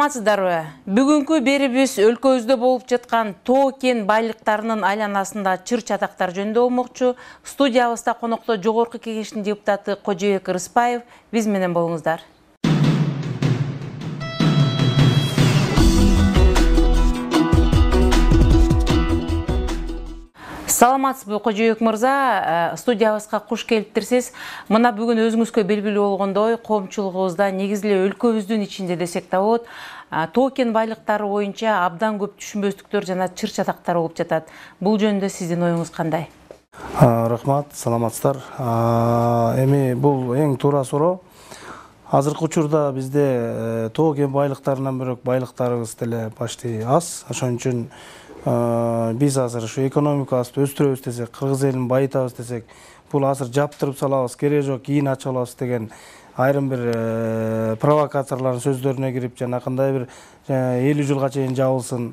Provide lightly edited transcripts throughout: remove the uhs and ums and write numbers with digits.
Саламатсыздарбы? Бүгүнкү берибиз өлкөбүздө болуп жаткан тоо кен байлыктарынын айланасында чыр чатактар жөнүндө болмокчу. Студиябызда конокто Жогорку Кеңештин депутаты Кожобек Рыспаев. Биз менен болуңуздар. Саламатсызбы, Кожобек мырза, студиябызга куш келиптирсиз. Мына бүгүн өзүңүзгө белгилүү болгондой, коомчулугубузда негизи эле өлкөбүздүн ичинде десек да болот, тоо кен байлыктары боюнча абдан көп түшүнбөстүктөр жана чыр чатактар болуп жатат. Бул жөнүндө сиздин оюңуз кандай? Рахмат, саламатсыздар. Эми бул эң туура суроо. Азыркы учурда бизде тоо кен байлыктарынан бирок байлыктарыбыз деле почти аз. Ошон үчүн биз азыр ушу экономикабызды өстүрөбүз десек, кыргыз элин байытабыз десек, бул азыр жаптырып салабыз, кереги жок, кийин ачып алабыз деген айрым бир провокаторлордун сөздөрүнө кирип, жанакындай бир 50 жылга чейин жабылсын,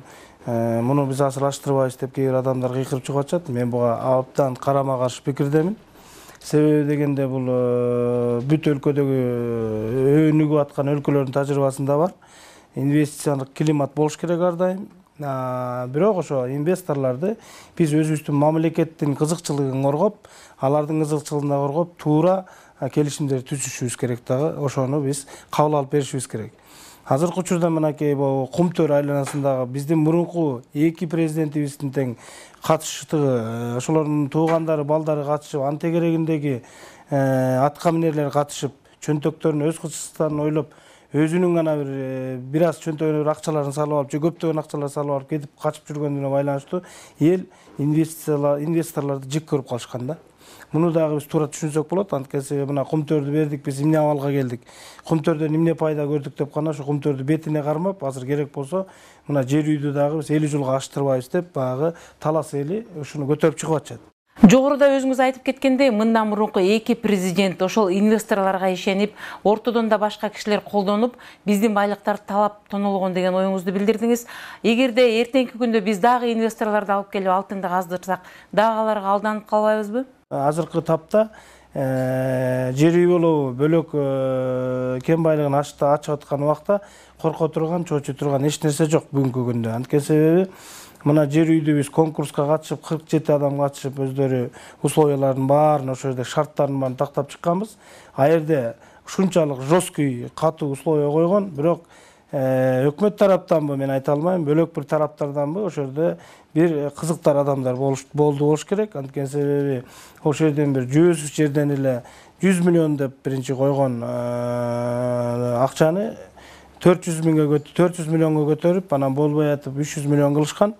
муну биз асырлаштырбайбыз деп кээ бир адамдар кыйкырып чыгып атышат. Мен буга абдан карама каршы пикирдемин. Себеби дегенде бул бүт өлкөдөгү өнүгүп аткан өлкөлөрдүн тажрыйбасында бар. Инвестициялык климат болуш керек ар дайым. Бирок ошо инвесторлорду биз өзүбүздүн мамлекеттин кызыкчылыгын коргоп, алардын кызыкчылыгын коргоп, туура келишимдер түзүшүбүз керек дагы. Ошону биз кабыл алып беришибиз керек. Азыркы учурда мынакей Кумтөр айланасындагы биздин мурунку эки президентибиздин тең катышыштыгы, ошолордун туугандары, балдары катышып, антегерегиндеги атка минерлер катышып, чөнтөктөрүн өз кызыкчылыктарын ойлоп, өзүнүн гана бир аз чөнтөгүнө бир акчаларын салып алып, же көптөгөн акчалар салып алып кетип качып жүргөнүнө байланыштуу эл инвесторлорду жек көрүп калышкан да. Муну дагы биз туура түшүнсөк болот. Анткени мына Кумтөрдү бердик, биз эмне абалга келдик, Кумтөрдөн эмне пайда көрдүк деп гана ошо Кумтөрдү бетине кармап, азыр керек болсо мына жер үйдү дагы биз 50 жылга аштырбайбыз деп баягы талас эли ушуну көтөрүп чыгып атышат. Жогоруда өзүңүз айтып кеткендей, мындан мурунку эки президент ошол инвесторлорго ишенип, ортодон да башка кишилер колдонуп, биздин байлыктарды талап тонолгон деген оюңузду билдирдиңиз. Эгерде эртеңки күндө биз дагы инвесторлорду алып келип алтынды каздырсак, дагы аларга алданып калбайбызбы? Азыркы тапта жер үй болобу, бөлөк кен байлыгын ачып аткан убакта корко турган, чоочо турган эч нерсе жок бүгүнкү күндө. Анткени себеби мына жер үйдү биз конкурска катышып, 47 адам катышып, өздөрү условиялардын баарын, ошол жерде шарттардын баарын тактап чыкканбыз. А жерде ушунчалык жесткий, катуу условия койгон, бирок өкмөт тараптанбы мен айта алмайм, бөлөк бир тараптарданбы ошол жерде бир кызыктар адамдар болуш керек. Анткени себеби ошол жерден бир жөөсүз жерден эле 100 миллион деп биринчи койгон акчаны 400 миллионго көтөрүп, анан болбой атып 300 миллион кылышкан.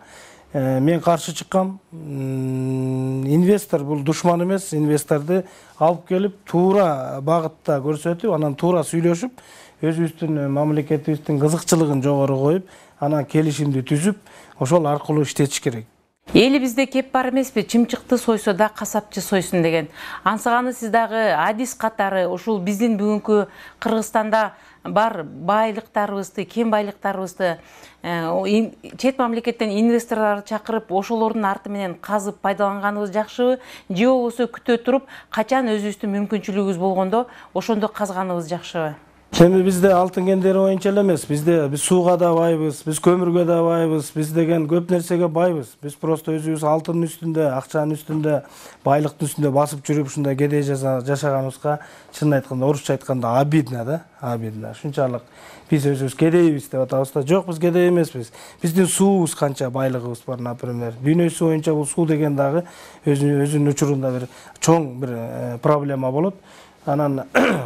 Мен каршы чыккам. Инвестор бул душман эмес, инвесторду алып келип туура багытта көрсөтүп, анан туура сүйлөшүп, өзүбүздүн мамлекетибиздин кызыкчылыгын жогору коюп, анан келишимди түзүп, ошол аркылуу иштетиш керек. Элибизде кеп бар эмеспи, чымчыкты сойсо да касапчы сойсун деген. Ансыганы сиз дагы адис катары ушул биздин бүгүнкү Кыргызстанда бар байлыктарыбызды, кен байлыктарыбызды чет мамлекеттен инвесторлорду чакырып, ошолордун арты менен казып пайдаланганыбыз жакшыбы, же болбосо күтө туруп, качан өзүбүздүн мүмкүнчүлүгүбүз болгондо ошондо казганыбыз жакшыбы? Эми бизде алтын кендери боюнча эле эмес, биз сууга да байбыз, биз көмүргө да байбыз, биз деген көп нерсеге байбыз. Биз просто өзүбүз алтындын үстүндө, акчанын үстүндө, байлыктын үстүндө басып жүрүп ушундай кедей жашаганыбызга чынын айтканда, орусча айтканда обидно да, обидно. Ушунчалык биз өзүбүз кедейбиз деп атабыз да. Жок, биз кедей эмеспиз. Биздин суубуз канча байлыгыбыз бар, например. Дүйнөсү боюнча бул суу деген дагы өзүнүн учурунда бир чоң бир проблема болот. Анан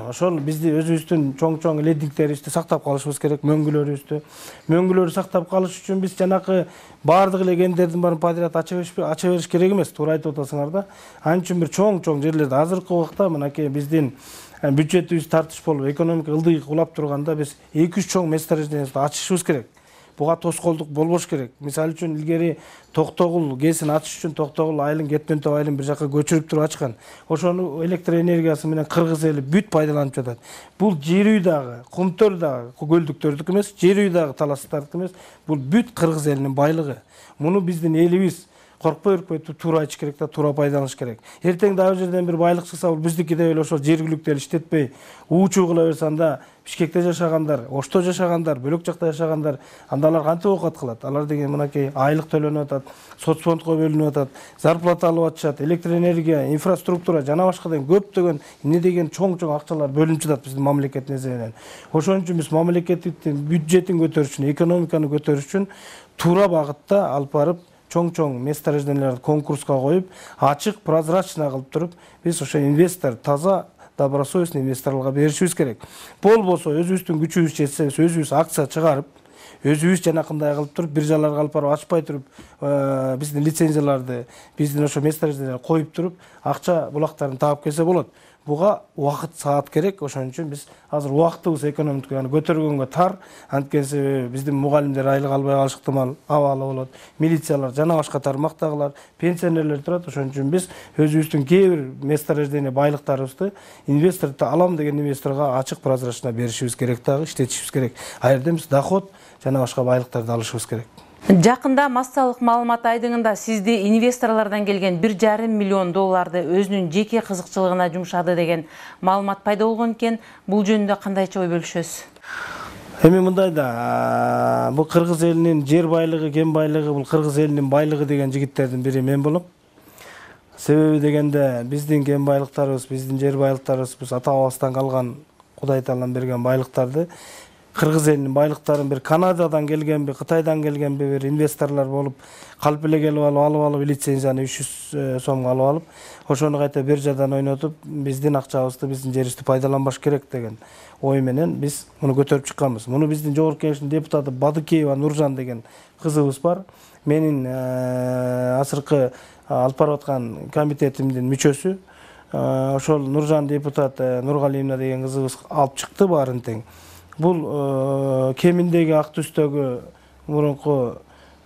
ошол бизди өзүбүздүн чоң ледниктерибизди сактап калышыбыз керек, мөңгүлөрдү сактап калыш үчүн биз жанакы баардык эле кендердин баарын подряд ача бериш керек эмес, туура айтып атасыңар да. Анын үчүн бир чоң жерлерде азыркы убакта мынакей биздин бюджетибиз тартыш болуп, экономика ылдый кулап турганда биз 2-3 чоң месторождениябызды ачышыбыз керек. Буга тоскоолдук болбош керек. Мисалы үчүн илгери Токтогул ГЭСин ачыш үчүн Токтогул айылын, Кетментау айылын бир жака көчүрүп туруп ачкан. Ошону электр энергиясы менен кыргыз эли бүт пайдаланып жатат. Бул жер үй дагы, Кумтөр дагы, көлдүктөрдүкү эмес, жер үй дагы таластардыкы эмес. Бул бүт кыргыз элинин байлыгы. Муну биздин элибиз коркпой үркпөй туура айтыш керек да, туура пайдаланыш керек. Эртең дагы жерден бир байлык чыкса, бул биздики деп эле ошол жергиликтүү эле иштетпей, уучу кыла берсе, анда Бишкекте жашагандар, Ошто жашагандар, бөлөк жакта жашагандар, анда алар кантип оокат кылат? Алар деген мынакей айлык төлөнүп атат, соцфондко бөлүнүп атат, зарплата алып атышат, электр энергия, инфраструктура жана башка деген көптөгөн эмне деген чоң акчалар бөлүнүп жатат биздин мамлекеттин эсебинен. Ошон үчүн биз мамлекеттин бюджетин көтөрүш үчүн, экономиканы көтөрүш үчүн туура багытта алып барып, чоң месторожденияларды конкурска коюп, ачык, прозрачно кылып туруп, биз ошо инвестор, таза, добросовестный инвесторлорго беришибиз керек. Болбосо өзүбүздүн күчүбүз жетсе, өзүбүз акция чыгарып, өзүбүз жанакындай кылып туруп, биржаларга алып барып ачпай туруп, биздин лицензияларды, биздин ошо месторожденияларды коюп туруп, акча булактарын таап келсе болот. Буга убакыт, саат керек. Ошон үчүн биз азыр убактыбыз экономиканы көтөргөнгө тар. Анткени себеби биздин мугалимдер айлык албай калыш ыктымал абалы болот. Милициялар жана башка тармактагылар, пенсионерлер турат. Ошон үчүн биз өзүбүздүн кээ бир месторождение байлыктарыбызды инвесторду алам деген инвесторго ачык, прозрачно беришибиз керек дагы, иштетишибиз керек. А жерден биз доход жана башка байлыктарды алышыбыз керек. Жакында массалык маалымат айдыңында сизди инвесторлордон келген 1,5 миллион долларды өзүнүн жеке кызыкчылыгына жумшады деген маалымат пайда болгон экен. Бул жөнүндө кандайча ой бөлүшөсүз? Эми мындай да, бул кыргыз элинин жер байлыгы, кен байлыгы, бул кыргыз элинин байлыгы деген жигиттердин бири мен болом. Себеби дегенде биздин кен байлыктарыбыз, биздин жер байлыктарыбыз, биз ата бабабыздан калган Кудай Таалам берген байлыктарды кыргыз элинин байлыктарын бир Канададан келгенби, Кытайдан келгенби бир инвесторлор болуп, калп эле келип алып лицензияны 300 сомго алып алып, ошону кайта биржадан ойнотуп, биздин акчабызды, биздин жерибизди пайдаланбаш керек деген ой менен биз муну көтөрүп чыкканбыз. Муну биздин жогорку кеңештин депутаты Бадыкеева Нуржан деген кызыбыз бар. Менин азыркы алып барып аткан комитетимдин мүчөсү. Ошол Нуржан депутат Нургалиевна деген кызыбыз алып чыкты баарын тең. Бул кеминдеги ак түстөгү мурунку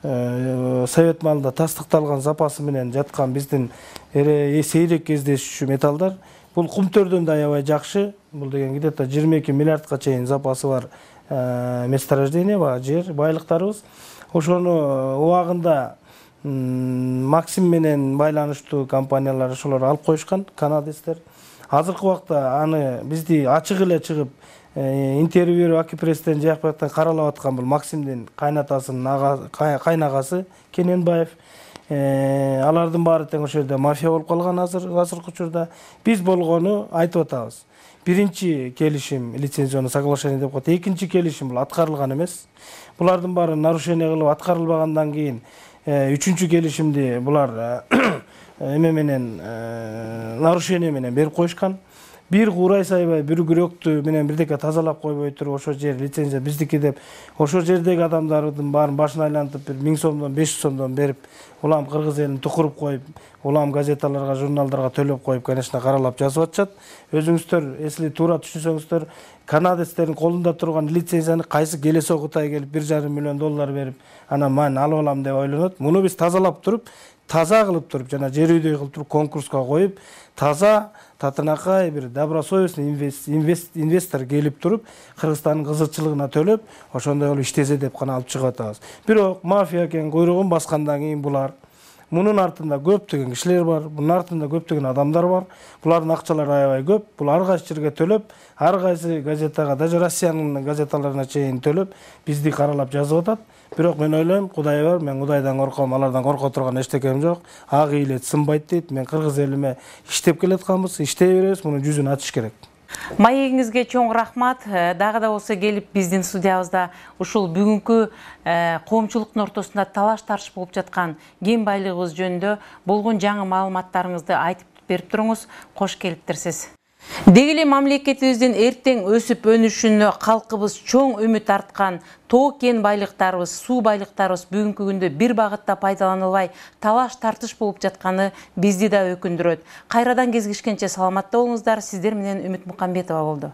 совет маалында тастыкталган запасы менен жаткан биздин сейрек кездешүүчү металлдар. Бул кумтөрдөн да аябай жакшы. Бул деген где-то 22 миллиардка чейин запасы бар месторождение бар, жер байлыктарыбыз. Ошону убагында Максим менен байланыштуу компаниялар ошолор алып коюшкан, канадецтер. Азыркы убакта аны бизди ачык эле чыгып интервью Акипресстен жакпактан каралап аткан бул Максимдин кайнатасынын кайнагасы Кененбаев. Алардын баары тең ошол жерде мафия болуп калган азыркы учурда. Биз болгону айтып атабыз. Биринчи келишим лицензионный соглашение деп коет. Экинчи келишим бул аткарылган эмес. Булардын баары нарушение кылып аткарылбагандан кийин үчүнчү келишимди булар эме менен нарушение менен берип коюшкан. Бир курай сайбай, бир күрөктү менен бирдеке тазалап койбой туруп, ошо жер лицензия биздики деп, ошо жердеги адамдардын баарын башын айлантып, бир 1000 сомдон, 500 сомдон берип, улам кыргыз элин тукуруп коюп, улам газеталарга, журналдарга төлөп коюп, конечно, каралап жазып атышат. Өзүңүздөр, эсли туура түшүнсөңүздөр, канадецтердин колунда турган лицензияны кайсы келесо Кытай келип 1,5 миллион доллар берип, анан мен алып алам деп ойлонот. Муну биз тазалап туруп, таза кылып туруп, жана жер үйдөй кылып туруп конкурска коюп, таза татынакай бир добросовестный инвестор келип туруп, Кыргызстандын кызыкчылыгына төлөп, ошондой болуп иштесе деп гана алып чыгып атабыз. Бирок мафия экен койругун баскандан кийин булар мунун артында көптөгөн кишилер бар, мунун артында көптөгөн адамдар бар. Булардын акчалары аябай көп. Бул ар кайсы жерге төлөп, ар кайсы газетага, даже Россиянын газеталарына чейин төлөп, бизди каралап жазып атат. Бирок мен ойлойм, Кудай бар, мен Кудайдан корком, алардан корко турган эчтекем жок. Ак ыйлет сынбайт дейт. Мен кыргыз элиме иштеп келатканбыз, иштей беребиз, мунун жүзүн ачыш керек. Маегиңизге чоң рахмат. Дагы да болсо келип биздин студиябызда ушул бүгүнкү коомчулуктун ортосунда талаш тартыш болуп жаткан кен байлыгыбыз жөнүндө болгон жаңы маалыматтарыңызды айтып берип туруңуз. Кош келиптирсиз. Деги эле мамлекетибиздин эртең өсүп өнүшүнө калкыбыз чоң үмүт арткан тоо кен байлыктарыбыз, суу байлыктарыбыз бүгүнкү күндө бир багытта пайдаланылбай талаш тартыш болуп жатканы бизди да өкүндүрөт. Кайрадан кезигишкенче саламатта болуңуздар. Сиздер менен Үмүт Мукамбетова болду.